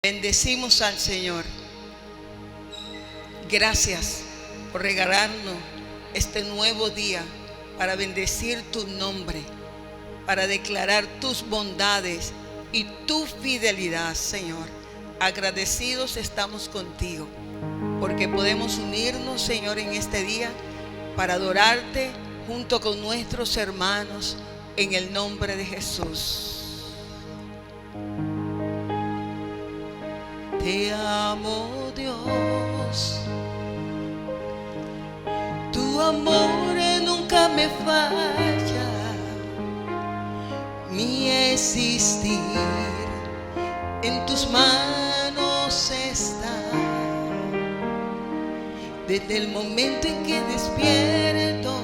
Bendecimos al Señor. Gracias por regalarnos este nuevo día para bendecir tu nombre, para declarar tus bondades y tu fidelidad, Señor. Agradecidos estamos contigo porque podemos unirnos, Señor, en este día para adorarte junto con nuestros hermanos en el nombre de Jesús. Te amo, Dios, tu amor nunca me falla, mi existir en tus manos está. Desde el momento en que despierto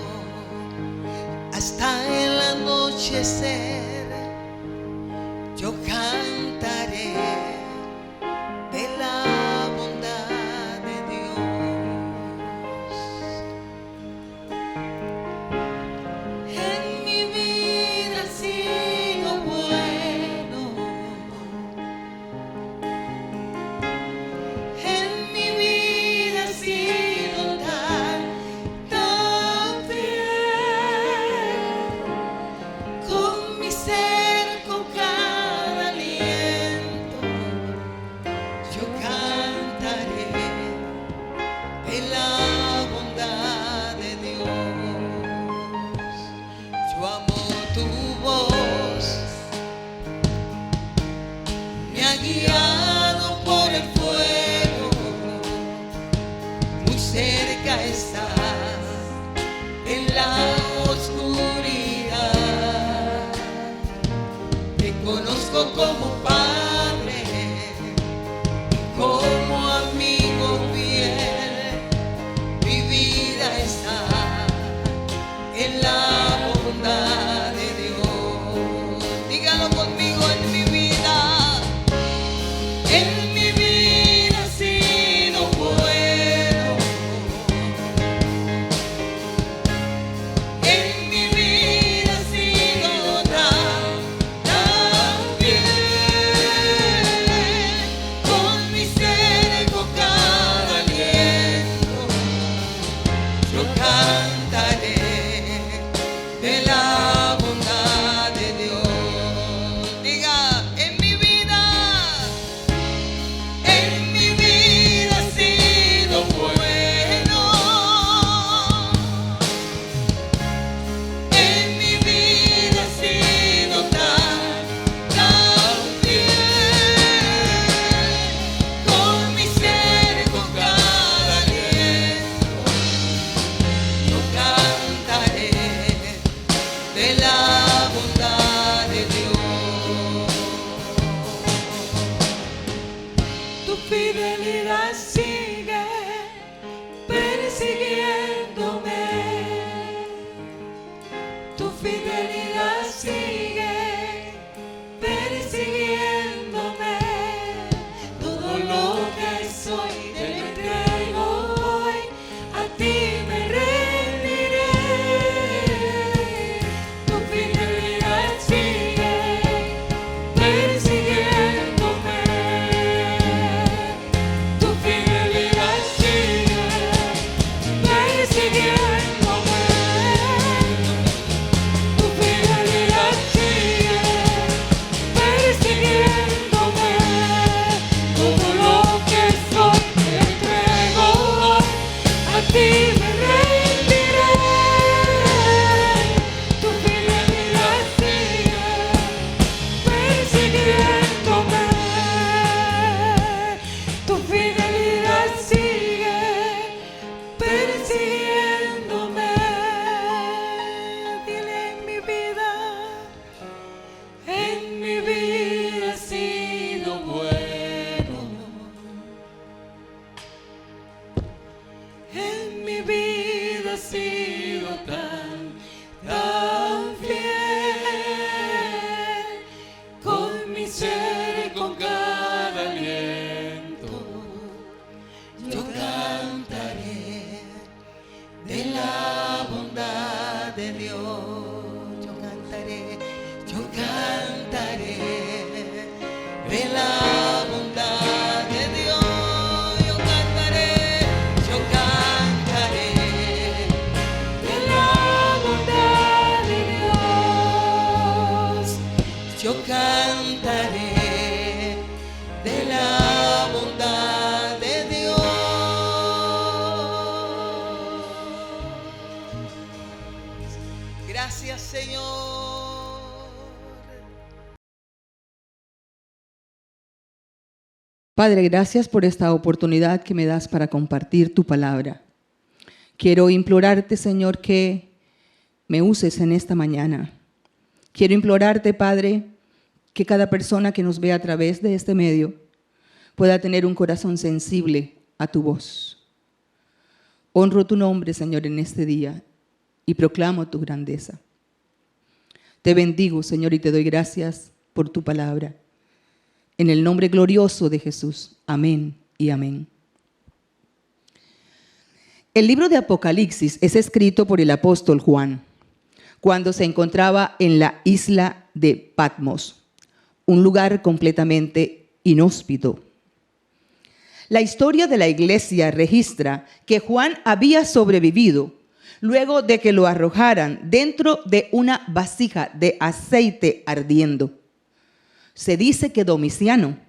hasta el anochecer, yo cantaré de la bondad de Dios. En mi vida ha sido bueno, en mi vida ha sido tan fiel, con mi ser, con cada aliento. Yo cantaré de la bondad de Dios. Yo amo tu voz, me ha guiado por el fuego, muy cerca estás en la oscuridad. Te conozco como Padre, como amigo fiel, mi vida está en la bondad de Dios. Dígalo conmigo, en mi vida ha sido bueno, en mi vida ha sido tan fiel. Con mi ser, con cada aliento, yo cantaré de la bondad de Dios. Diga, en mi vida ha sido bueno, en mi vida ha sido tan fiel. Con mi ser, con cada aliento, yo cantaré de la bondad de Dios. Tu fidelidad sigue persiguiéndome, tu fidelidad sigue persiguiéndome. Todo lo que soy te lo entrego hoy, a ti me rendiré. Tu fidelidad sigue persiguiéndome, tu fidelidad yo cantaré de la bondad de Dios. Gracias, Señor. Padre, gracias por esta oportunidad que me das para compartir tu palabra. Quiero implorarte, Señor, que me uses en esta mañana. Quiero implorarte, Padre, que cada persona que nos vea a través de este medio pueda tener un corazón sensible a tu voz. Honro tu nombre, Señor, en este día y proclamo tu grandeza. Te bendigo, Señor, y te doy gracias por tu palabra. En el nombre glorioso de Jesús. Amén y amén. El libro de Apocalipsis es escrito por el apóstol Juan cuando se encontraba en la isla de Patmos, un lugar completamente inhóspito. La historia de la iglesia registra que Juan había sobrevivido luego de que lo arrojaran dentro de una vasija de aceite ardiendo. Se dice que Domiciano,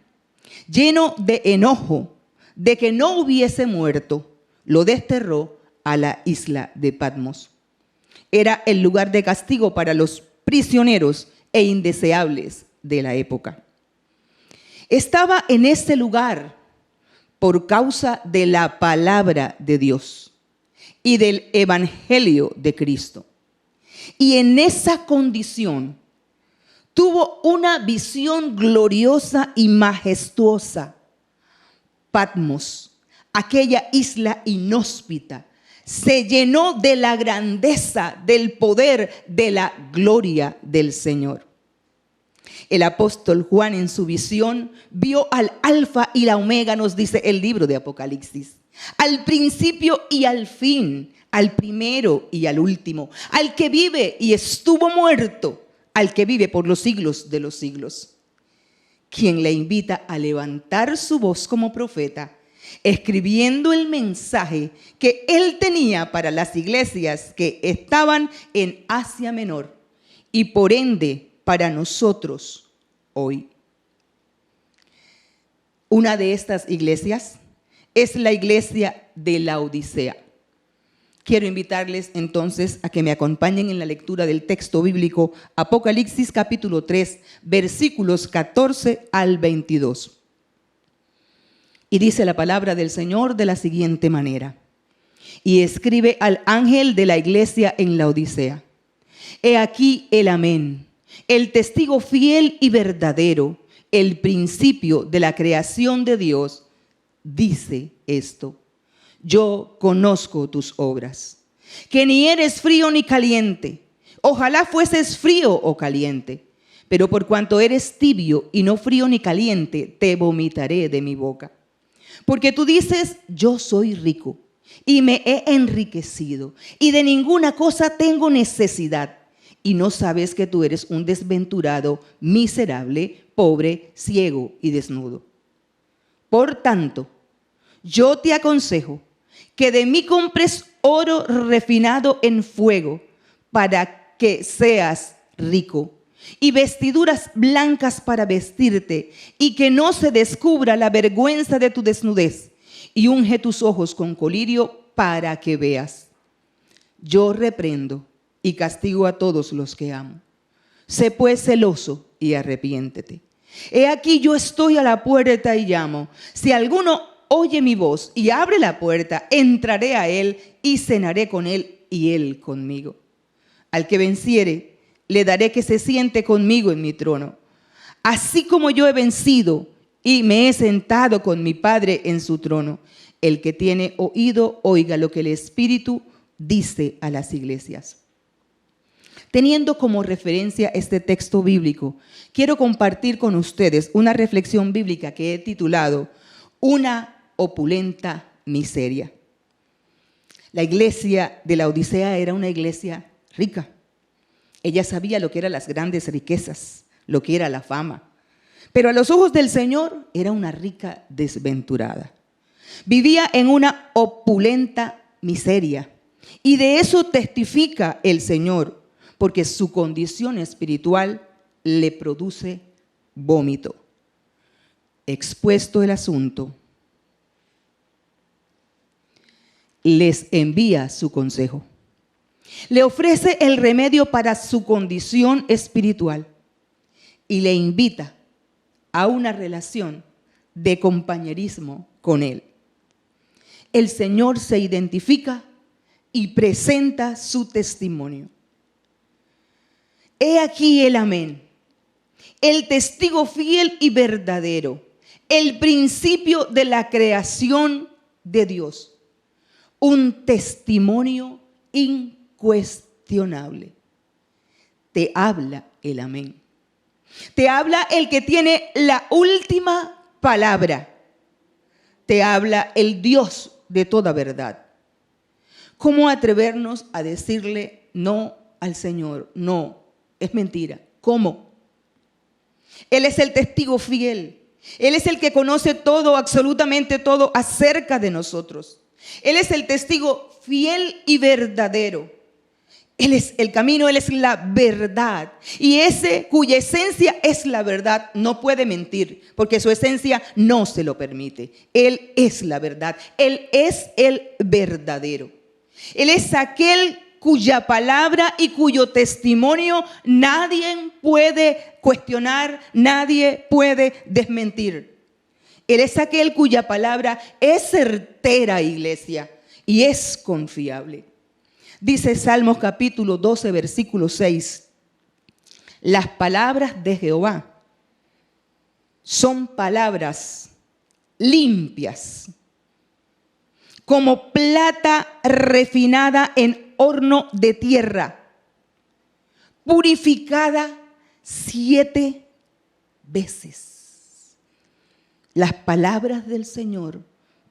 lleno de enojo de que no hubiese muerto, lo desterró a la isla de Patmos. Era el lugar de castigo para los prisioneros e indeseables de la época. Estaba en ese lugar por causa de la palabra de Dios y del evangelio de Cristo. Y en esa condición tuvo una visión gloriosa y majestuosa. Patmos, aquella isla inhóspita, se llenó de la grandeza, del poder, de la gloria del Señor. El apóstol Juan en su visión vio al Alfa y la Omega, nos dice el libro de Apocalipsis, al principio y al fin, al primero y al último, al que vive y estuvo muerto, al que vive por los siglos de los siglos, quien le invita a levantar su voz como profeta, escribiendo el mensaje que él tenía para las iglesias que estaban en Asia Menor y por ende para nosotros hoy. Una de estas iglesias es la iglesia de Laodicea. Quiero invitarles entonces a que me acompañen en la lectura del texto bíblico Apocalipsis capítulo 3, versículos 14 al 22. Y dice la palabra del Señor de la siguiente manera: y escribe al ángel de la iglesia en Laodicea: he aquí el amén, el testigo fiel y verdadero, el principio de la creación de Dios, dice esto: yo conozco tus obras, que ni eres frío ni caliente. Ojalá fueses frío o caliente, pero por cuanto eres tibio y no frío ni caliente, te vomitaré de mi boca. Porque tú dices: yo soy rico y me he enriquecido y de ninguna cosa tengo necesidad, y no sabes que tú eres un desventurado, miserable, pobre, ciego y desnudo. Por tanto, yo te aconsejo que de mí compres oro refinado en fuego para que seas rico, y vestiduras blancas para vestirte, y que no se descubra la vergüenza de tu desnudez, y unge tus ojos con colirio para que veas. Yo reprendo y castigo a todos los que amo. Sé pues celoso y arrepiéntete. He aquí yo estoy a la puerta y llamo. Si alguno oye mi voz y abre la puerta, entraré a él y cenaré con él y él conmigo. Al que venciere, le daré que se siente conmigo en mi trono, así como yo he vencido y me he sentado con mi Padre en su trono. El que tiene oído, oiga lo que el Espíritu dice a las iglesias. Teniendo como referencia este texto bíblico, quiero compartir con ustedes una reflexión bíblica que he titulado Una opulenta miseria. La iglesia de Laodicea era una iglesia rica. Ella sabía lo que eran las grandes riquezas, lo que era la fama. Pero a los ojos del Señor era una rica desventurada. Vivía en una opulenta miseria. Y de eso testifica el Señor, porque su condición espiritual le produce vómito. Expuesto el asunto, les envía su consejo. Le ofrece el remedio para su condición espiritual y le invita a una relación de compañerismo con Él. El Señor se identifica y presenta su testimonio. He aquí el amén, el testigo fiel y verdadero, el principio de la creación de Dios, un testimonio incuestionable. Te habla el amén. Te habla el que tiene la última palabra. Te habla el Dios de toda verdad. ¿Cómo atrevernos a decirle no al Señor? No, es mentira. ¿Cómo? Él es el testigo fiel. Él es el que conoce todo, absolutamente todo acerca de nosotros. Él es el testigo fiel y verdadero. Él es el camino, Él es la verdad. Y ese cuya esencia es la verdad no puede mentir, porque su esencia no se lo permite. Él es la verdad. Él es el verdadero. Él es aquel cuya palabra y cuyo testimonio nadie puede cuestionar, nadie puede desmentir. Él es aquel cuya palabra es certera, iglesia, y es confiable. Dice Salmos capítulo 12, versículo 6. Las palabras de Jehová son palabras limpias, como plata refinada en horno de tierra, purificada 7 veces. Las palabras del Señor,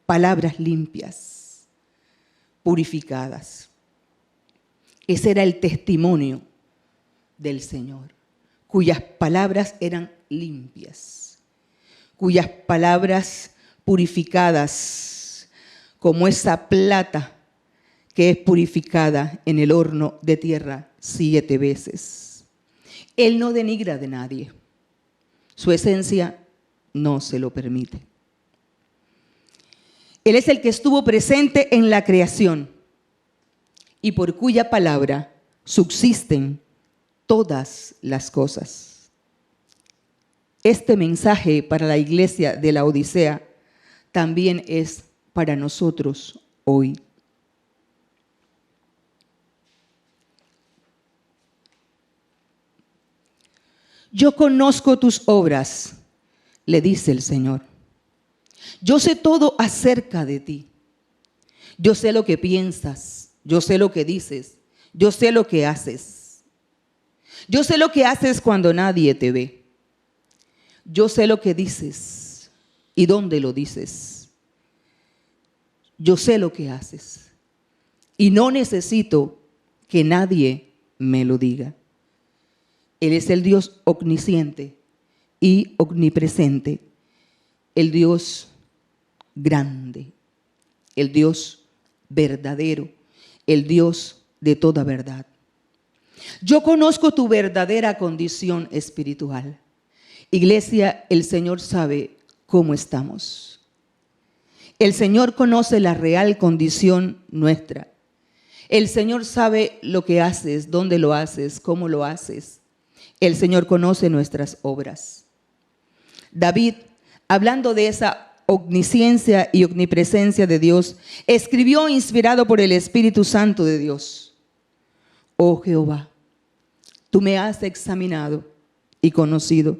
palabras limpias, purificadas. Ese era el testimonio del Señor, cuyas palabras eran limpias, cuyas palabras purificadas, como esa plata que es purificada en el horno de tierra 7 veces. Él no denigra de nadie. Su esencia no se lo permite. Él es el que estuvo presente en la creación y por cuya palabra subsisten todas las cosas. Este mensaje para la iglesia de la Odisea también es para nosotros hoy. Yo conozco tus obras, le dice el Señor. Yo sé todo acerca de ti. Yo sé lo que piensas, yo sé lo que dices, yo sé lo que haces. Yo sé lo que haces cuando nadie te ve. Yo sé lo que dices y dónde lo dices. Yo sé lo que haces y no necesito que nadie me lo diga. Él es el Dios omnisciente y omnipresente, el Dios grande, el Dios verdadero, el Dios de toda verdad. Yo conozco tu verdadera condición espiritual. Iglesia, el Señor sabe cómo estamos. El Señor conoce la real condición nuestra. El Señor sabe lo que haces, dónde lo haces, cómo lo haces. El Señor conoce nuestras obras. David, hablando de esa omnisciencia y omnipresencia de Dios, escribió inspirado por el Espíritu Santo de Dios: Oh Jehová, tú me has examinado y conocido.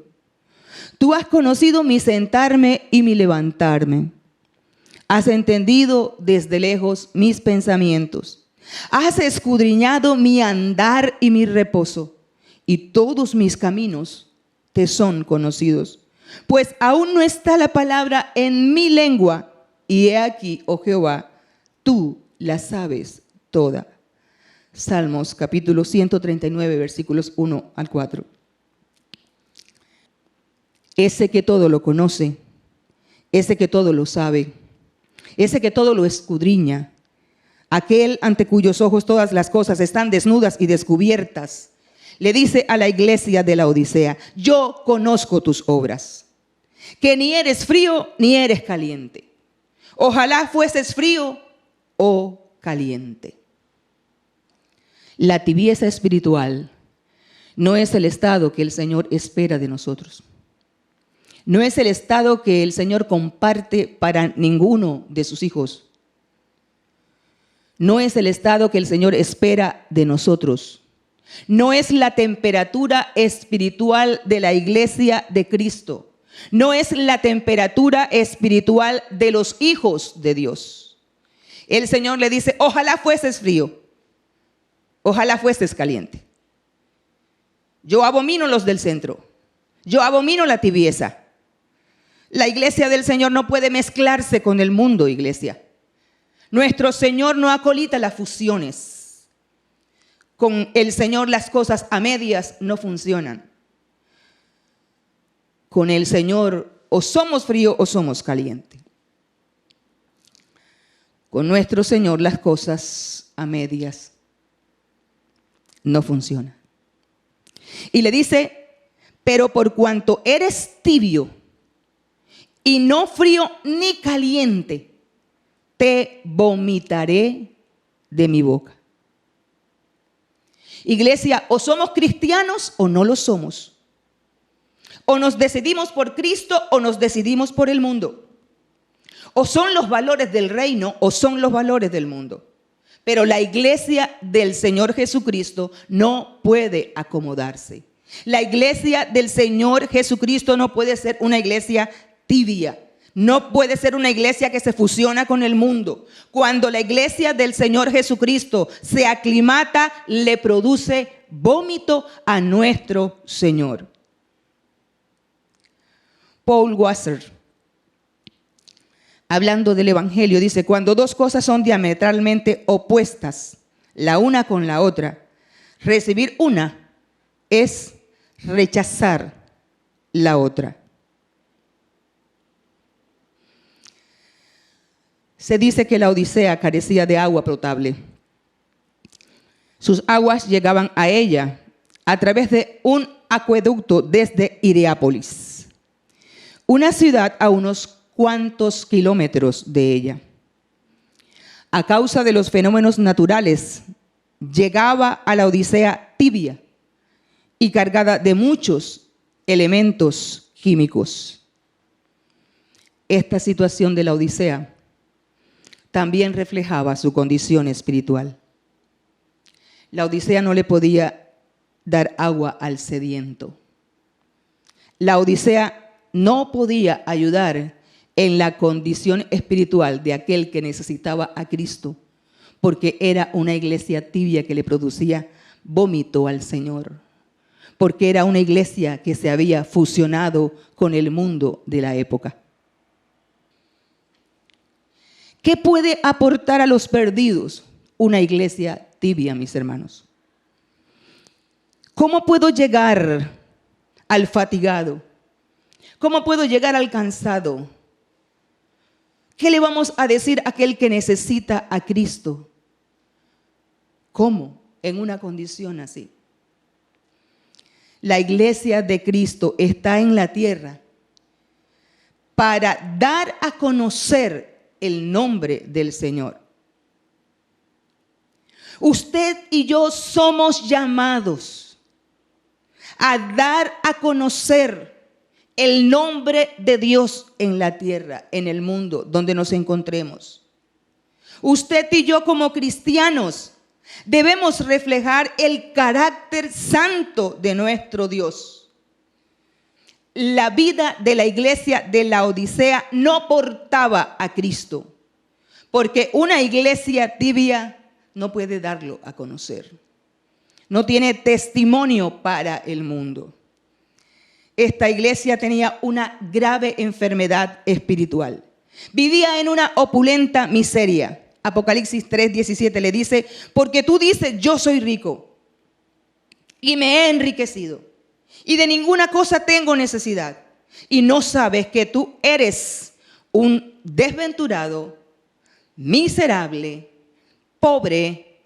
Tú has conocido mi sentarme y mi levantarme. Has entendido desde lejos mis pensamientos. Has escudriñado mi andar y mi reposo, y todos mis caminos te son conocidos. Pues aún no está la palabra en mi lengua, y he aquí, oh Jehová, tú la sabes toda. Salmos capítulo 139, versículos 1 al 4. Ese que todo lo conoce, ese que todo lo sabe, ese que todo lo escudriña, aquel ante cuyos ojos todas las cosas están desnudas y descubiertas, le dice a la iglesia de Laodicea: yo conozco tus obras, que ni eres frío ni eres caliente. Ojalá fueses frío o caliente. La tibieza espiritual no es el estado que el Señor espera de nosotros. No es el estado que el Señor comparte para ninguno de sus hijos. No es el estado que el Señor espera de nosotros. No es la temperatura espiritual de la iglesia de Cristo. No es la temperatura espiritual de los hijos de Dios. El Señor le dice: ojalá fueses frío, ojalá fueses caliente. Yo abomino los del centro. Yo abomino la tibieza. La iglesia del Señor no puede mezclarse con el mundo, iglesia. Nuestro Señor no acolita las fusiones. Con el Señor las cosas a medias no funcionan. Con el Señor o somos frío o somos caliente. Con nuestro Señor las cosas a medias no funcionan. Y le dice: pero por cuanto eres tibio y no frío ni caliente, te vomitaré de mi boca. Iglesia, o somos cristianos o no lo somos. O nos decidimos por Cristo o nos decidimos por el mundo. O son los valores del reino o son los valores del mundo. Pero la iglesia del Señor Jesucristo no puede acomodarse. La iglesia del Señor Jesucristo no puede ser una iglesia tibia. No puede ser una iglesia que se fusiona con el mundo. Cuando la iglesia del Señor Jesucristo se aclimata, le produce vómito a nuestro Señor. Paul Wasser, hablando del Evangelio, dice: cuando dos cosas son diametralmente opuestas, la una con la otra, recibir una es rechazar la otra. Se dice que la Odisea carecía de agua potable. Sus aguas llegaban a ella a través de un acueducto desde Hierápolis, una ciudad a unos cuantos kilómetros de ella. A causa de los fenómenos naturales, llegaba a la Odisea tibia y cargada de muchos elementos químicos. Esta situación de la Odisea también reflejaba su condición espiritual. La Odisea no le podía dar agua al sediento. La Odisea no podía ayudar en la condición espiritual de aquel que necesitaba a Cristo, porque era una iglesia tibia que le producía vómito al Señor, porque era una iglesia que se había fusionado con el mundo de la época. ¿Qué puede aportar a los perdidos una iglesia tibia, mis hermanos? ¿Cómo puedo llegar al fatigado? ¿Cómo puedo llegar al cansado? ¿Qué le vamos a decir a aquel que necesita a Cristo? ¿Cómo? En una condición así. La iglesia de Cristo está en la tierra para dar a conocer el nombre del Señor. Usted y yo somos llamados a dar a conocer el nombre de Dios en la tierra, en el mundo donde nos encontremos. Usted y yo como cristianos debemos reflejar el carácter santo de nuestro Dios. La vida de la iglesia de la Odisea no portaba a Cristo, porque una iglesia tibia no puede darlo a conocer. No tiene testimonio para el mundo. Esta iglesia tenía una grave enfermedad espiritual. Vivía en una opulenta miseria. Apocalipsis 3:17 le dice: porque tú dices, yo soy rico y me he enriquecido y de ninguna cosa tengo necesidad, y no sabes que tú eres un desventurado, miserable, pobre,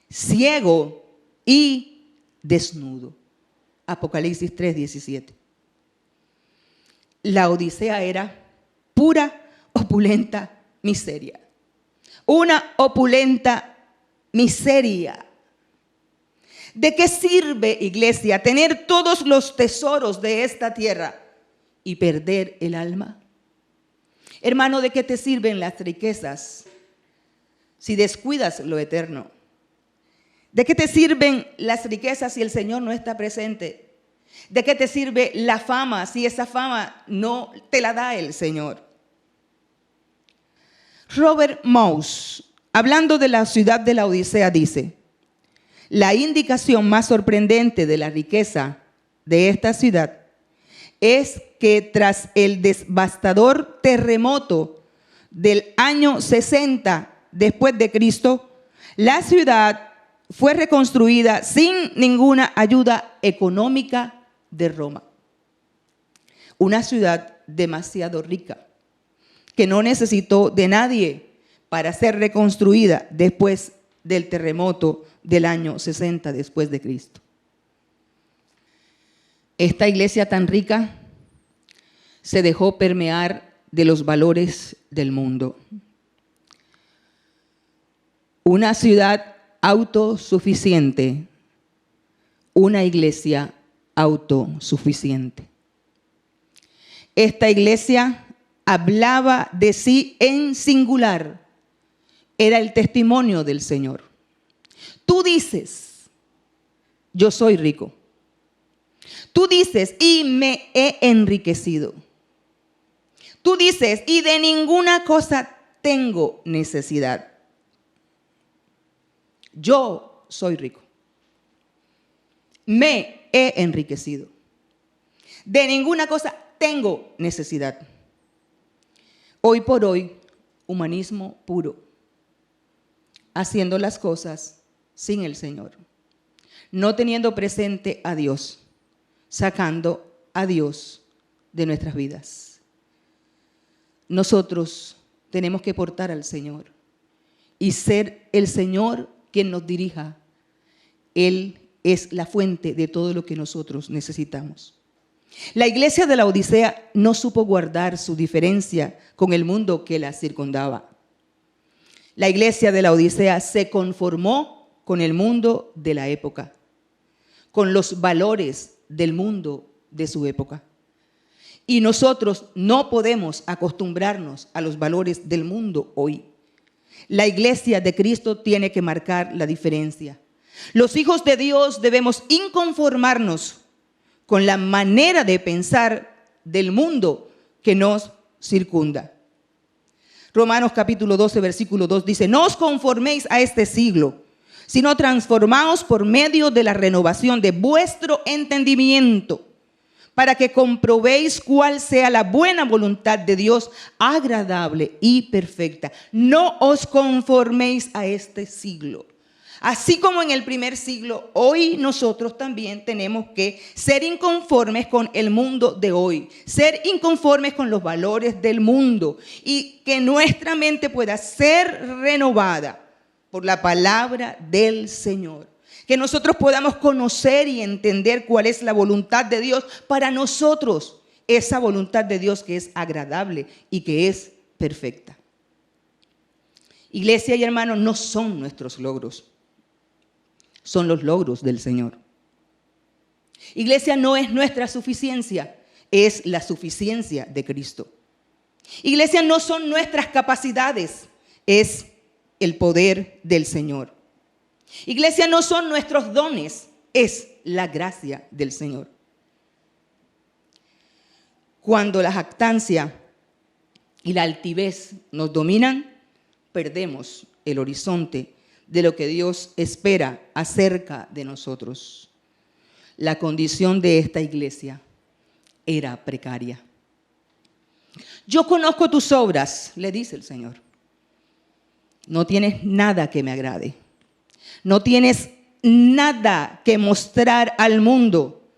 ciego y desnudo. Apocalipsis 3:17. La Odisea era pura, opulenta miseria. Una opulenta miseria. ¿De qué sirve, iglesia, tener todos los tesoros de esta tierra y perder el alma? Hermano, ¿de qué te sirven las riquezas si descuidas lo eterno? ¿De qué te sirven las riquezas si el Señor no está presente? ¿De qué te sirve la fama si esa fama no te la da el Señor? Robert Mouse, hablando de la ciudad de la Odisea, dice: la indicación más sorprendente de la riqueza de esta ciudad es que tras el devastador terremoto del año 60 después de Cristo, la ciudad fue reconstruida sin ninguna ayuda económica de Roma. Una ciudad demasiado rica que no necesitó de nadie para ser reconstruida después del terremoto del año 60 después de Cristo. Esta iglesia tan rica se dejó permear de los valores del mundo. Una ciudad autosuficiente, una iglesia autosuficiente. Esta iglesia hablaba de sí en singular, era el testimonio del Señor. Tú dices, yo soy rico. Tú dices, y me he enriquecido. Tú dices, y de ninguna cosa tengo necesidad. Yo soy rico. Me he enriquecido. De ninguna cosa tengo necesidad. Hoy por hoy, humanismo puro, haciendo las cosas sin el Señor, no teniendo presente a Dios, sacando a Dios de nuestras vidas. Nosotros tenemos que portar al Señor y ser el Señor quien nos dirija. Él es la fuente de todo lo que nosotros necesitamos. La iglesia de la Odisea no supo guardar su diferencia con el mundo que la circundaba. La iglesia de la Odisea se conformó con el mundo de la época, con los valores del mundo de su época. Y nosotros no podemos acostumbrarnos a los valores del mundo hoy. La iglesia de Cristo tiene que marcar la diferencia. Los hijos de Dios debemos inconformarnos con la manera de pensar del mundo que nos circunda. Romanos capítulo 12, versículo 2 dice: no os conforméis a este siglo, sino transformaos por medio de la renovación de vuestro entendimiento, para que comprobéis cuál sea la buena voluntad de Dios, agradable y perfecta. No os conforméis a este siglo. Así como en el primer siglo, hoy nosotros también tenemos que ser inconformes con el mundo de hoy, ser inconformes con los valores del mundo y que nuestra mente pueda ser renovada por la palabra del Señor. Que nosotros podamos conocer y entender cuál es la voluntad de Dios para nosotros, esa voluntad de Dios que es agradable y que es perfecta. Iglesia y hermanos, no son nuestros logros, son los logros del Señor. Iglesia no es nuestra suficiencia, es la suficiencia de Cristo. Iglesia no son nuestras capacidades, es el poder del Señor. Iglesia no son nuestros dones, es la gracia del Señor. Cuando la jactancia y la altivez nos dominan, perdemos el horizonte de lo que Dios espera acerca de nosotros. La condición de esta iglesia era precaria. Yo conozco tus obras, le dice el Señor. No tienes nada que me agrade. No tienes nada que mostrar al mundo.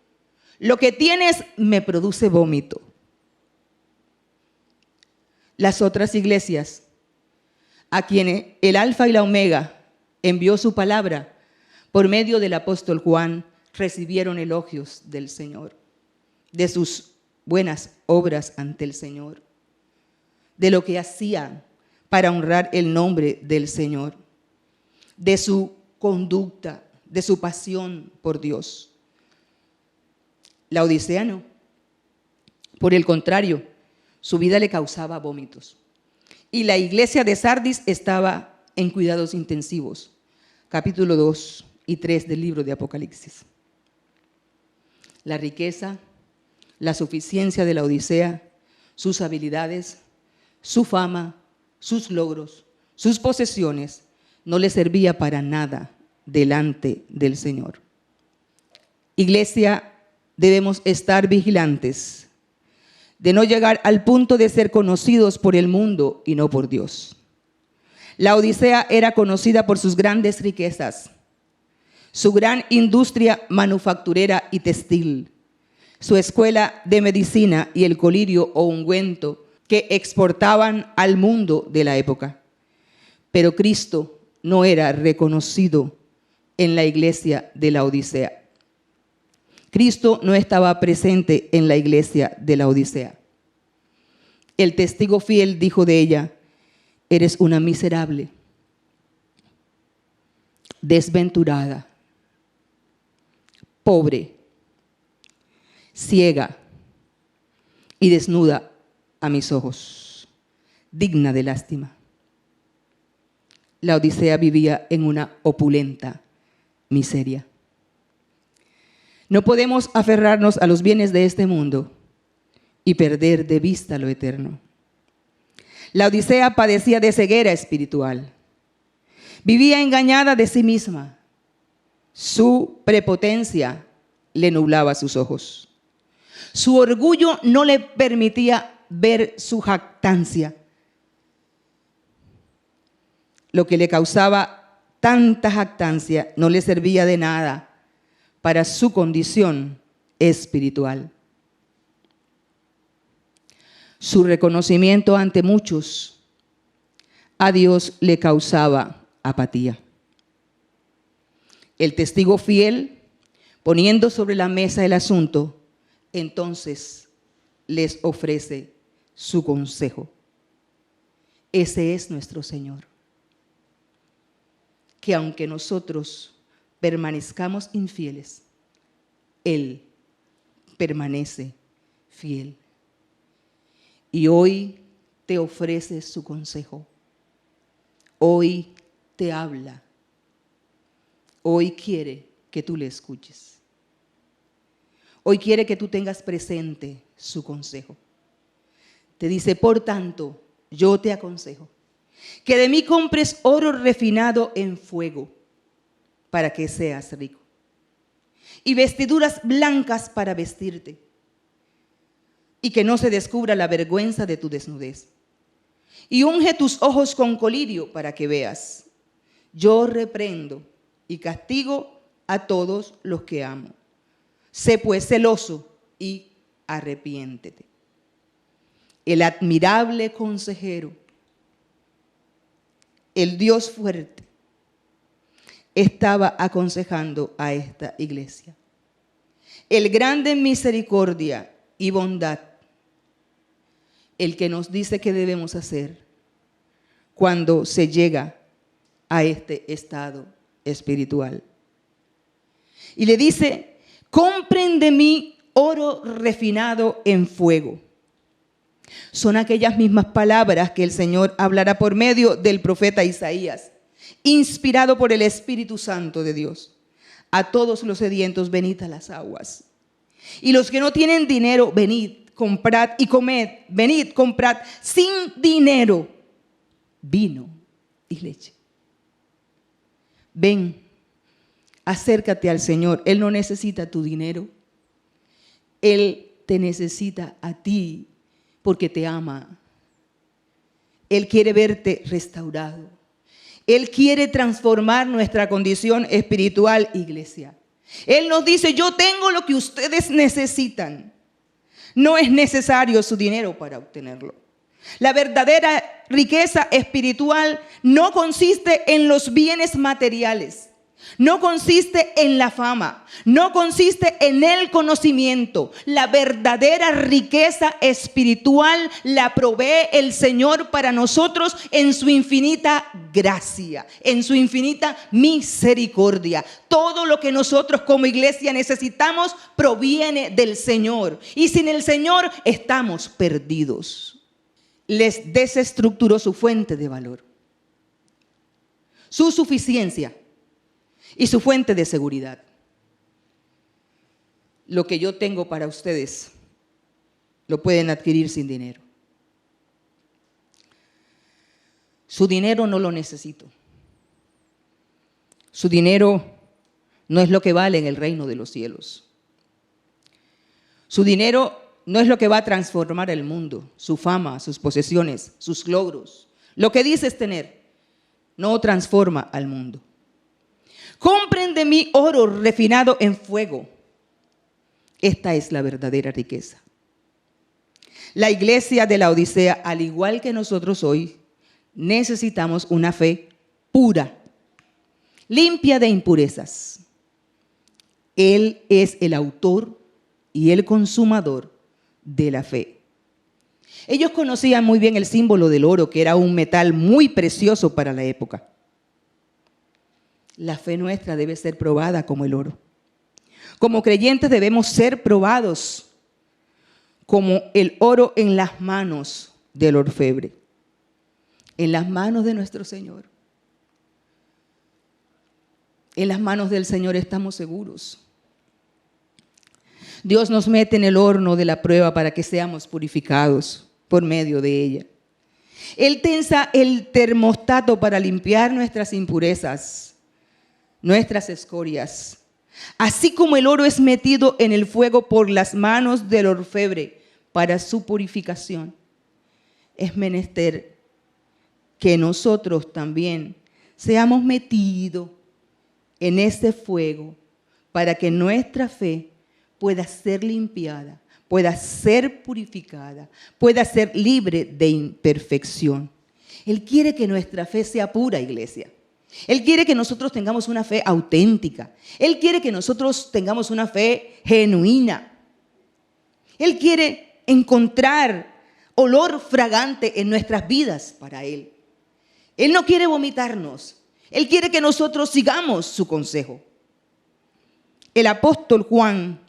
Lo que tienes me produce vómito. Las otras iglesias, a quienes el Alfa y la Omega envió su palabra por medio del apóstol Juan, recibieron elogios del Señor, de sus buenas obras ante el Señor, de lo que hacían para honrar el nombre del Señor, de su conducta, de su pasión por Dios. La Odisea no. Por el contrario, su vida le causaba vómitos. Y la iglesia de Sardis estaba en cuidados intensivos. Capítulo 2 y 3 del libro de Apocalipsis. La riqueza, la suficiencia de la Odisea, sus habilidades, su fama, sus logros, sus posesiones, no le servía para nada delante del Señor. Iglesia, debemos estar vigilantes de no llegar al punto de ser conocidos por el mundo y no por Dios. La Odisea era conocida por sus grandes riquezas, su gran industria manufacturera y textil, su escuela de medicina y el colirio o ungüento que exportaban al mundo de la época. Pero Cristo no era reconocido en la iglesia de la Odisea. Cristo no estaba presente en la iglesia de la Odisea. El testigo fiel dijo de ella: eres una miserable, desventurada, pobre, ciega y desnuda a mis ojos, digna de lástima. La Odisea vivía en una opulenta miseria. No podemos aferrarnos a los bienes de este mundo y perder de vista lo eterno. La Odisea padecía de ceguera espiritual. Vivía engañada de sí misma. Su prepotencia le nublaba sus ojos. Su orgullo no le permitía ver su jactancia. Lo que le causaba tanta jactancia no le servía de nada para su condición espiritual. Su reconocimiento ante muchos a Dios le causaba apatía. El testigo fiel, poniendo sobre la mesa el asunto, entonces les ofrece su consejo. Ese es nuestro Señor. Que aunque nosotros permanezcamos infieles, Él permanece fiel. Y hoy te ofrece su consejo. Hoy te habla. Hoy quiere que tú le escuches. Hoy quiere que tú tengas presente su consejo. Te dice: por tanto, yo te aconsejo que de mí compres oro refinado en fuego para que seas rico, y vestiduras blancas para vestirte, y que no se descubra la vergüenza de tu desnudez. Y unge tus ojos con colirio para que veas. Yo reprendo y castigo a todos los que amo. Sé pues celoso y arrepiéntete. El admirable consejero, el Dios fuerte, estaba aconsejando a esta iglesia. El grande en misericordia y bondad, el que nos dice qué debemos hacer cuando se llega a este estado espiritual. Y le dice: compren de mí oro refinado en fuego. Son aquellas mismas palabras que el Señor hablará por medio del profeta Isaías, inspirado por el Espíritu Santo de Dios. A todos los sedientos, venid a las aguas. Y los que no tienen dinero, venid, comprad y comed. Venid, comprad sin dinero vino y leche. Ven, acércate al Señor. Él no necesita tu dinero. Él te necesita a ti porque te ama. Él quiere verte restaurado. Él quiere transformar nuestra condición espiritual, iglesia. Él nos dice: yo tengo lo que ustedes necesitan. No es necesario su dinero para obtenerlo. La verdadera riqueza espiritual no consiste en los bienes materiales. No consiste en la fama, no consiste en el conocimiento. La verdadera riqueza espiritual la provee el Señor para nosotros en su infinita gracia, en su infinita misericordia. Todo lo que nosotros como iglesia necesitamos proviene del Señor. Y sin el Señor estamos perdidos. Les desestructuró su fuente de valor, su suficiencia y su fuente de seguridad. Lo que yo tengo para ustedes lo pueden adquirir sin dinero. Su dinero no lo necesito. Su dinero no es lo que vale en el reino de los cielos. Su dinero no es lo que va a transformar el mundo. Su fama, sus posesiones, sus logros, lo que dices tener, no transforma al mundo. Compren de mí oro refinado en fuego. Esta es la verdadera riqueza. La iglesia de la Odisea, al igual que nosotros hoy, necesitamos una fe pura, limpia de impurezas. Él es el autor y el consumador de la fe. Ellos conocían muy bien el símbolo del oro, que era un metal muy precioso para la época. La fe nuestra debe ser probada como el oro. Como creyentes debemos ser probados como el oro en las manos del orfebre, en las manos de nuestro Señor. En las manos del Señor estamos seguros. Dios nos mete en el horno de la prueba para que seamos purificados por medio de ella. Él tensa el termostato para limpiar nuestras impurezas, nuestras escorias. Así como el oro es metido en el fuego por las manos del orfebre para su purificación, es menester que nosotros también seamos metidos en ese fuego para que nuestra fe pueda ser limpiada, pueda ser purificada, pueda ser libre de imperfección. Él quiere que nuestra fe sea pura, iglesia. Él quiere que nosotros tengamos una fe auténtica. Él quiere que nosotros tengamos una fe genuina. Él quiere encontrar olor fragante en nuestras vidas para Él. Él no quiere vomitarnos. Él quiere que nosotros sigamos su consejo. El apóstol Juan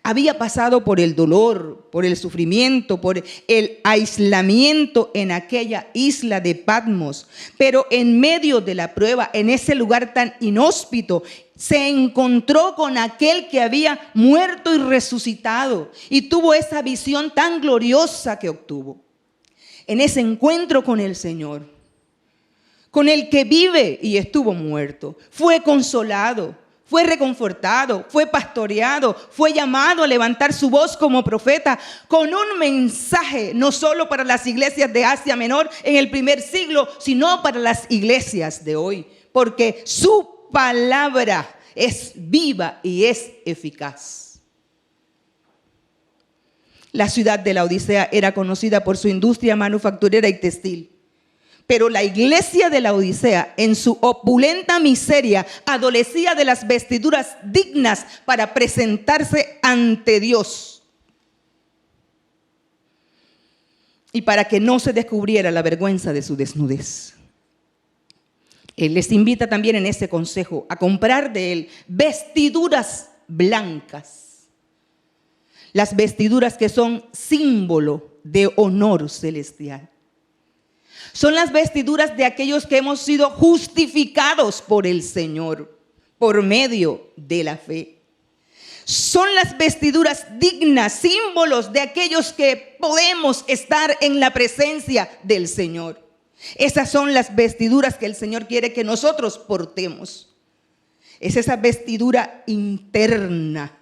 había pasado por el dolor, por el sufrimiento, por el aislamiento en aquella isla de Patmos. Pero en medio de la prueba, en ese lugar tan inhóspito, se encontró con aquel que había muerto y resucitado. Y tuvo esa visión tan gloriosa que obtuvo. En ese encuentro con el Señor, con el que vive y estuvo muerto, fue consolado. Fue reconfortado, fue pastoreado, fue llamado a levantar su voz como profeta con un mensaje no solo para las iglesias de Asia Menor en el primer siglo, sino para las iglesias de hoy, porque su palabra es viva y es eficaz. La ciudad de la Odisea era conocida por su industria manufacturera y textil. Pero la iglesia de la Odisea, en su opulenta miseria, adolecía de las vestiduras dignas para presentarse ante Dios. Y para que no se descubriera la vergüenza de su desnudez. Él les invita también en ese consejo a comprar de él vestiduras blancas. Las vestiduras que son símbolo de honor celestial. Son las vestiduras de aquellos que hemos sido justificados por el Señor, por medio de la fe. Son las vestiduras dignas, símbolos de aquellos que podemos estar en la presencia del Señor. Esas son las vestiduras que el Señor quiere que nosotros portemos. Es esa vestidura interna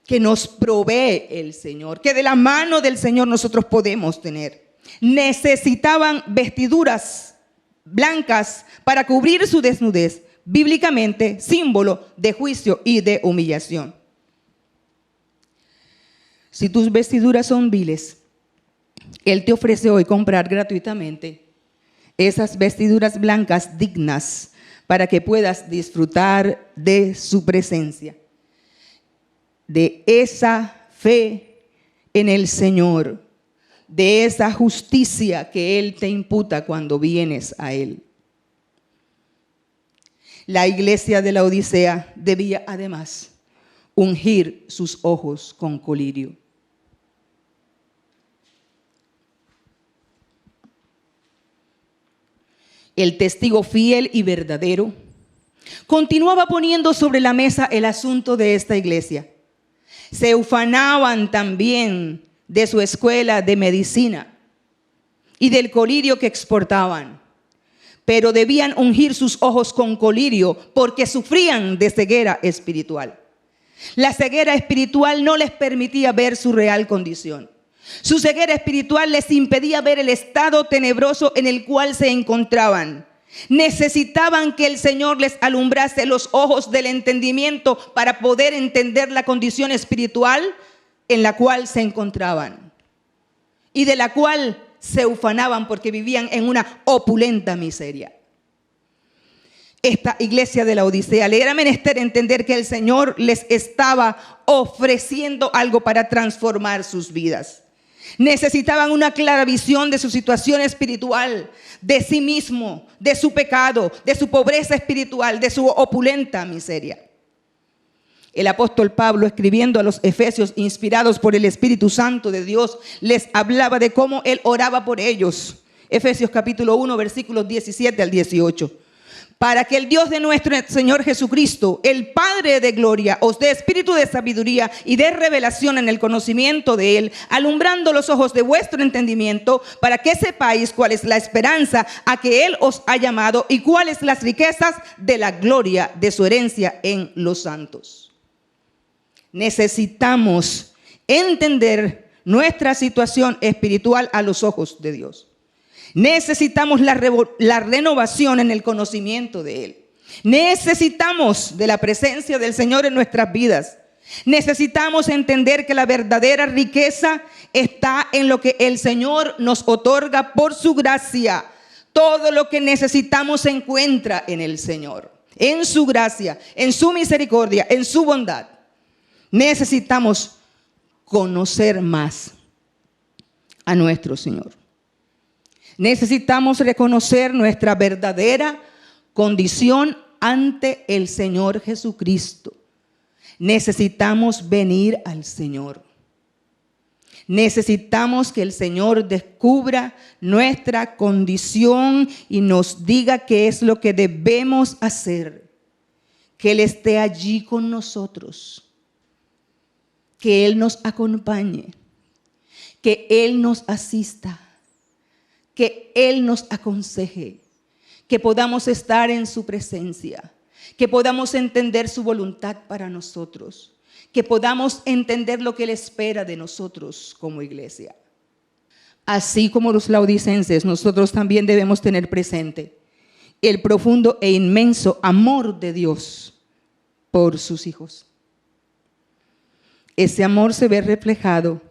que nos provee el Señor, que de la mano del Señor nosotros podemos tener. Necesitaban vestiduras blancas para cubrir su desnudez, bíblicamente símbolo de juicio y de humillación. Si tus vestiduras son viles, Él te ofrece hoy comprar gratuitamente esas vestiduras blancas dignas para que puedas disfrutar de su presencia, de esa fe en el Señor, de esa justicia que Él te imputa cuando vienes a Él. La iglesia de la Odisea debía además ungir sus ojos con colirio. El testigo fiel y verdadero continuaba poniendo sobre la mesa el asunto de esta iglesia. Se ufanaban también de su escuela de medicina y del colirio que exportaban, pero debían ungir sus ojos con colirio porque sufrían de ceguera espiritual. La ceguera espiritual no les permitía ver su real condición. Su ceguera espiritual les impedía ver el estado tenebroso en el cual se encontraban. Necesitaban que el Señor les alumbrase los ojos del entendimiento para poder entender la condición espiritual en la cual se encontraban y de la cual se ufanaban porque vivían en una opulenta miseria. Esta iglesia de la Odisea le era menester entender que el Señor les estaba ofreciendo algo para transformar sus vidas. Necesitaban una clara visión de su situación espiritual, de sí mismo, de su pecado, de su pobreza espiritual, de su opulenta miseria. El apóstol Pablo, escribiendo a los Efesios, inspirados por el Espíritu Santo de Dios, les hablaba de cómo él oraba por ellos. Efesios capítulo 1, versículos 17 al 18. Para que el Dios de nuestro Señor Jesucristo, el Padre de gloria, os dé espíritu de sabiduría y de revelación en el conocimiento de Él, alumbrando los ojos de vuestro entendimiento, para que sepáis cuál es la esperanza a que Él os ha llamado y cuáles las riquezas de la gloria de su herencia en los santos. Necesitamos entender nuestra situación espiritual a los ojos de Dios. Necesitamos la renovación en el conocimiento de Él. Necesitamos de la presencia del Señor en nuestras vidas. Necesitamos entender que la verdadera riqueza está en lo que el Señor nos otorga por su gracia. Todo lo que necesitamos se encuentra en el Señor, en su gracia, en su misericordia, en su bondad. Necesitamos conocer más a nuestro Señor. Necesitamos reconocer nuestra verdadera condición ante el Señor Jesucristo. Necesitamos venir al Señor. Necesitamos que el Señor descubra nuestra condición y nos diga qué es lo que debemos hacer. Que Él esté allí con nosotros. Que Él nos acompañe. Que Él nos asista. Que Él nos aconseje, que podamos estar en su presencia, que podamos entender su voluntad para nosotros, que podamos entender lo que Él espera de nosotros como iglesia. Así como los laodicenses, nosotros también debemos tener presente el profundo e inmenso amor de Dios por sus hijos. Ese amor se ve reflejado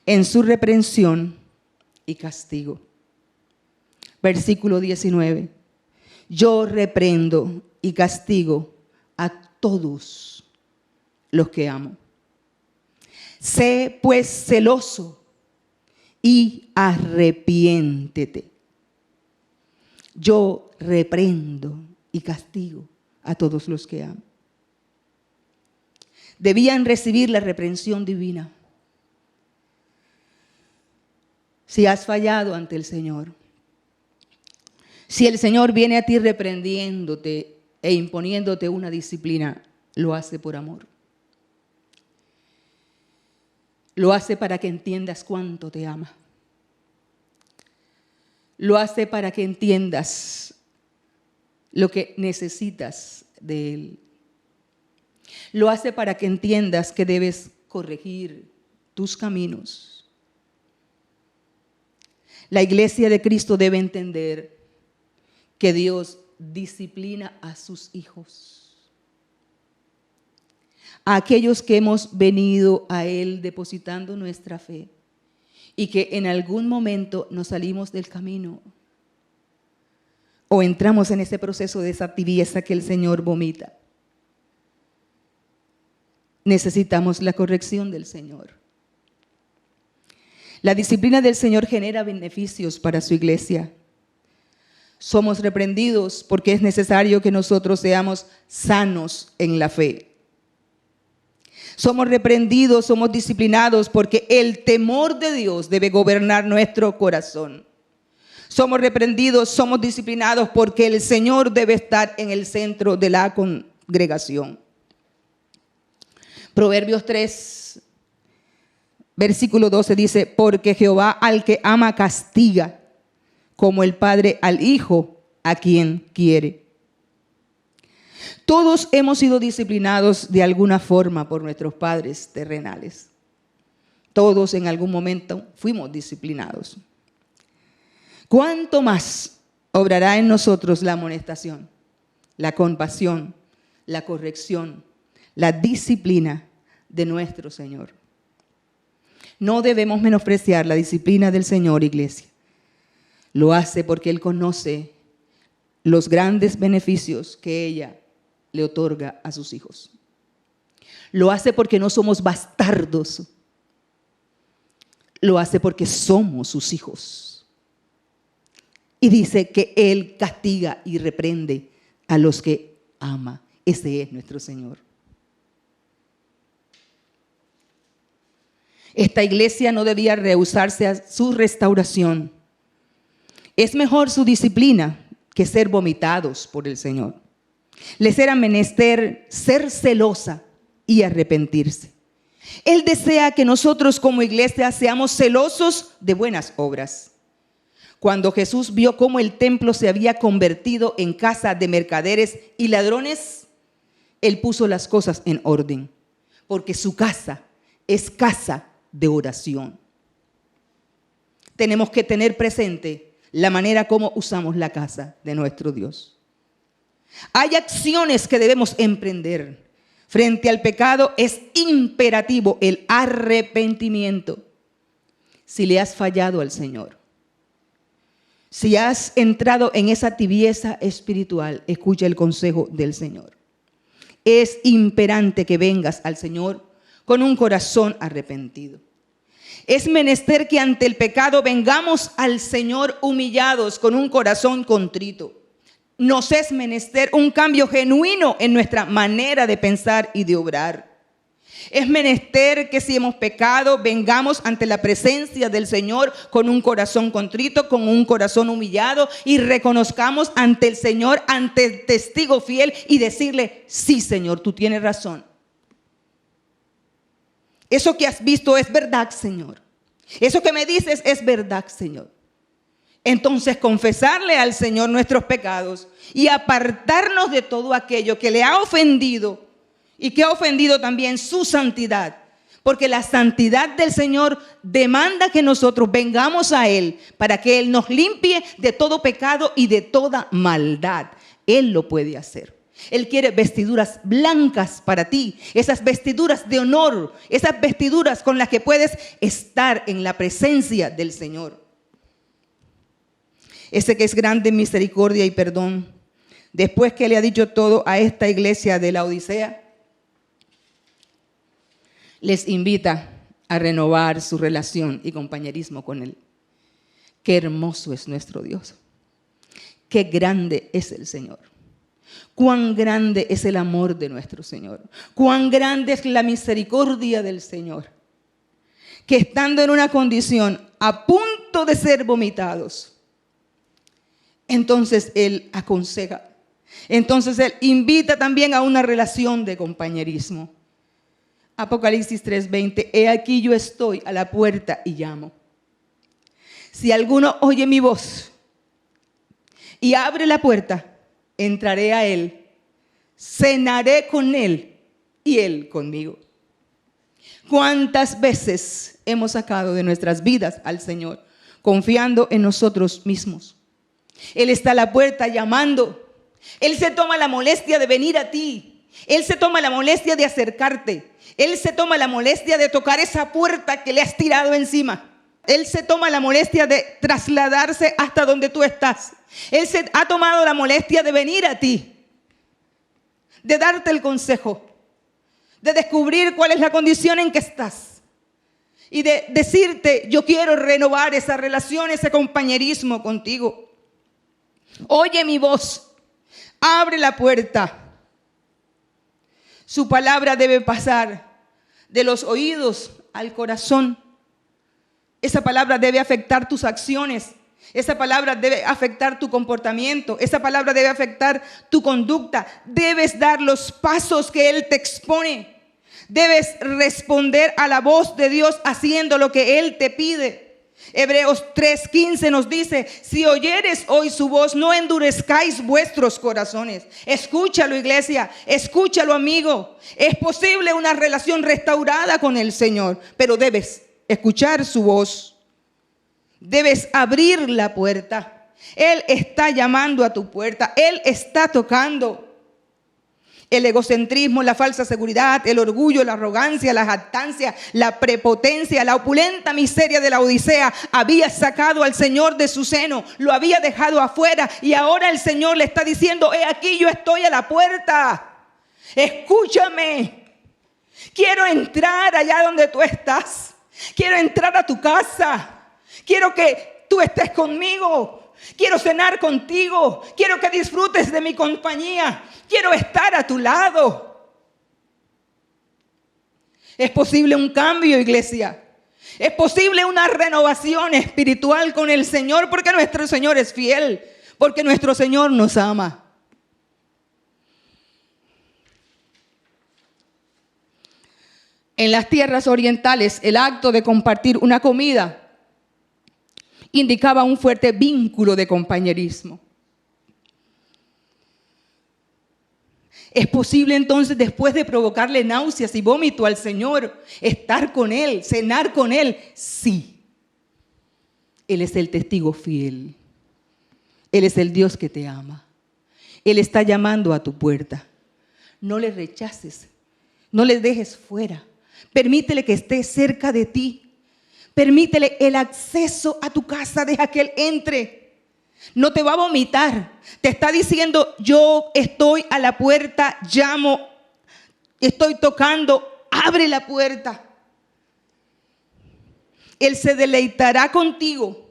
en su reprensión y castigo. Versículo 19. Yo reprendo y castigo a todos los que amo. Sé pues celoso y arrepiéntete. Yo reprendo y castigo a todos los que amo. Debían recibir la reprensión divina. Si has fallado ante el Señor, si el Señor viene a ti reprendiéndote e imponiéndote una disciplina, lo hace por amor. Lo hace para que entiendas cuánto te ama. Lo hace para que entiendas lo que necesitas de Él. Lo hace para que entiendas que debes corregir tus caminos. La iglesia de Cristo debe entender que Dios disciplina a sus hijos. A aquellos que hemos venido a Él depositando nuestra fe y que en algún momento nos salimos del camino. o entramos en ese proceso de esa tibieza que el Señor vomita. Necesitamos la corrección del Señor. La disciplina del Señor genera beneficios para su iglesia. Somos reprendidos porque es necesario que nosotros seamos sanos en la fe. Somos reprendidos, somos disciplinados porque el temor de Dios debe gobernar nuestro corazón. Somos reprendidos, somos disciplinados porque el Señor debe estar en el centro de la congregación. Proverbios 3, versículo 12 dice, porque Jehová al que ama castiga, como el padre al hijo a quien quiere. Todos hemos sido disciplinados de alguna forma por nuestros padres terrenales. Todos en algún momento fuimos disciplinados. ¿Cuánto más obrará en nosotros la amonestación, la compasión, la corrección, la disciplina de nuestro Señor? No debemos menospreciar la disciplina del Señor, iglesia. Lo hace porque Él conoce los grandes beneficios que ella le otorga a sus hijos. Lo hace porque no somos bastardos. Lo hace porque somos sus hijos. Y dice que Él castiga y reprende a los que ama. Ese es nuestro Señor. Esta iglesia no debía rehusarse a su restauración. Es mejor su disciplina que ser vomitados por el Señor. Les era menester ser celosa y arrepentirse. Él desea que nosotros como iglesia seamos celosos de buenas obras. Cuando Jesús vio cómo el templo se había convertido en casa de mercaderes y ladrones, Él puso las cosas en orden, porque su casa es casa de oración. Tenemos que tener presente la manera como usamos la casa de nuestro Dios. Hay acciones que debemos emprender. Frente al pecado es imperativo el arrepentimiento. Si le has fallado al Señor, si has entrado en esa tibieza espiritual, escucha el consejo del Señor. Es imperante que vengas al Señor con un corazón arrepentido. Es menester que ante el pecado vengamos al Señor humillados con un corazón contrito. Nos es menester un cambio genuino en nuestra manera de pensar y de obrar. Es menester que si hemos pecado, vengamos ante la presencia del Señor con un corazón contrito, con un corazón humillado y reconozcamos ante el Señor, ante el testigo fiel y decirle, sí Señor, tú tienes razón. Eso que has visto es verdad, Señor. Eso que me dices es verdad, Señor. Entonces confesarle al Señor nuestros pecados y apartarnos de todo aquello que le ha ofendido y que ha ofendido también su santidad. Porque la santidad del Señor demanda que nosotros vengamos a Él para que Él nos limpie de todo pecado y de toda maldad. Él lo puede hacer. Él quiere vestiduras blancas para ti, esas vestiduras de honor, esas vestiduras con las que puedes estar en la presencia del Señor. Ese que es grande en misericordia y perdón, después que le ha dicho todo a esta iglesia de la Odisea, les invita a renovar su relación y compañerismo con Él. Qué hermoso es nuestro Dios. Qué grande es el Señor. Cuán grande es el amor de nuestro Señor. Cuán grande es la misericordia del Señor. Que estando en una condición a punto de ser vomitados, entonces Él aconseja. Entonces Él invita también a una relación de compañerismo. Apocalipsis 3:20, he aquí yo estoy a la puerta y llamo. Si alguno oye mi voz y abre la puerta, entraré a él, cenaré con él y él conmigo. ¿Cuántas veces hemos sacado de nuestras vidas al Señor confiando en nosotros mismos? Él está a la puerta llamando. Él se toma la molestia de venir a ti. Él se toma la molestia de acercarte. Él se toma la molestia de tocar esa puerta que le has tirado encima. Él se toma la molestia de trasladarse hasta donde tú estás. Él se ha tomado la molestia de venir a ti, de darte el consejo, de descubrir cuál es la condición en que estás y de decirte: yo quiero renovar esa relación, ese compañerismo contigo. Oye mi voz, abre la puerta. Su palabra debe pasar de los oídos al corazón. Esa palabra debe afectar tus acciones. Esa palabra debe afectar tu comportamiento. Esa palabra debe afectar tu conducta. Debes dar los pasos que Él te expone. Debes responder a la voz de Dios haciendo lo que Él te pide. Hebreos 3:15 nos dice: si oyeres hoy su voz, no endurezcáis vuestros corazones. Escúchalo, iglesia, escúchalo, amigo. Es posible una relación restaurada con el Señor, pero debes escuchar su voz. Debes abrir la puerta. Él está llamando a tu puerta. Él está tocando. El egocentrismo, la falsa seguridad, el orgullo, la arrogancia, la jactancia, la prepotencia, la opulenta miseria de la Odisea había sacado al Señor de su seno, lo había dejado afuera, y ahora el Señor le está diciendo: he aquí, yo estoy a la puerta, escúchame, quiero entrar allá donde tú estás, quiero entrar a tu casa, quiero que tú estés conmigo. Quiero cenar contigo, quiero que disfrutes de mi compañía, quiero estar a tu lado. Es posible un cambio, iglesia. Es posible una renovación espiritual con el Señor, porque nuestro Señor es fiel, porque nuestro Señor nos ama. En las tierras orientales, el acto de compartir una comida indicaba un fuerte vínculo de compañerismo. Es posible entonces, después de provocarle náuseas y vómito al Señor, estar con Él, cenar con Él. Sí, Él es el testigo fiel. Él es el Dios que te ama. Él está llamando a tu puerta. No le rechaces, no le dejes fuera. Permítele que esté cerca de ti. Permítele el acceso a tu casa, deja que Él entre. No te va a vomitar. Te está diciendo: yo estoy a la puerta, llamo, estoy tocando, abre la puerta. Él se deleitará contigo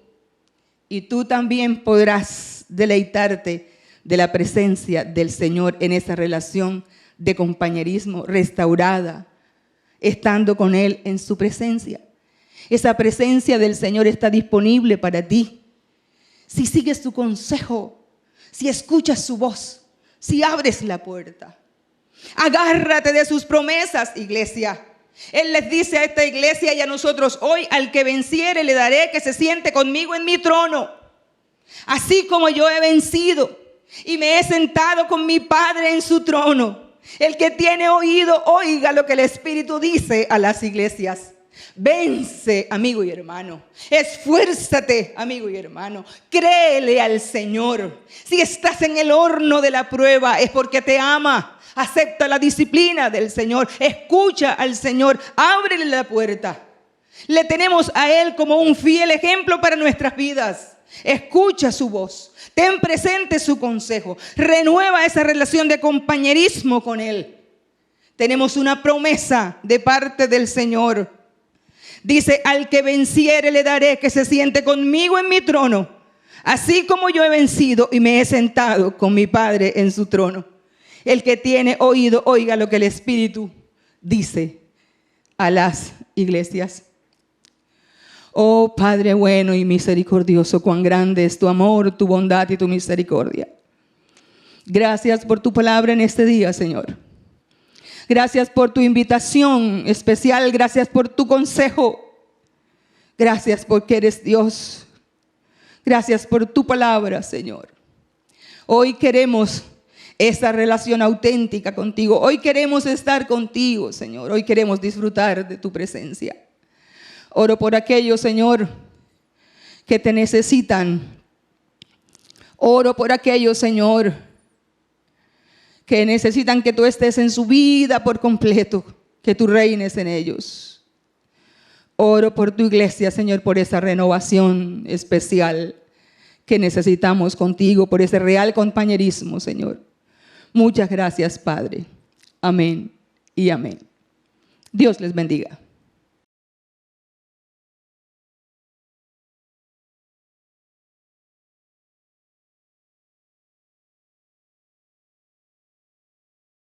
y tú también podrás deleitarte de la presencia del Señor en esa relación de compañerismo restaurada, estando con Él en su presencia. Esa presencia del Señor está disponible para ti. Si sigues su consejo, si escuchas su voz, si abres la puerta. Agárrate de sus promesas, iglesia. Él les dice a esta iglesia y a nosotros hoy: al que venciere le daré que se siente conmigo en mi trono, así como yo he vencido y me he sentado con mi Padre en su trono. El que tiene oído, oiga lo que el Espíritu dice a las iglesias. Vence, amigo y hermano. Esfuérzate, amigo y hermano. Créele al Señor. Si estás en el horno de la prueba, es porque te ama. Acepta la disciplina del Señor. Escucha al Señor. Ábrele la puerta. Le tenemos a Él como un fiel ejemplo para nuestras vidas. Escucha su voz. Ten presente su consejo. Renueva esa relación de compañerismo con Él. Tenemos una promesa de parte del Señor. Dice: al que venciere le daré que se siente conmigo en mi trono, así como yo he vencido y me he sentado con mi Padre en su trono. El que tiene oído, oiga lo que el Espíritu dice a las iglesias. Oh Padre bueno y misericordioso, cuán grande es tu amor, tu bondad y tu misericordia. Gracias por tu palabra en este día, Señor. Gracias por tu invitación especial. Gracias por tu consejo. Gracias porque eres Dios. Gracias por tu palabra, Señor. Hoy queremos esa relación auténtica contigo. Hoy queremos estar contigo, Señor. Hoy queremos disfrutar de tu presencia. Oro por aquellos, Señor, que te necesitan. Oro por aquellos, Señor, que necesitan que tú estés en su vida por completo, que tú reines en ellos. Oro por tu iglesia, Señor, por esa renovación especial que necesitamos contigo, por ese real compañerismo, Señor. Muchas gracias, Padre. Amén y amén. Dios les bendiga.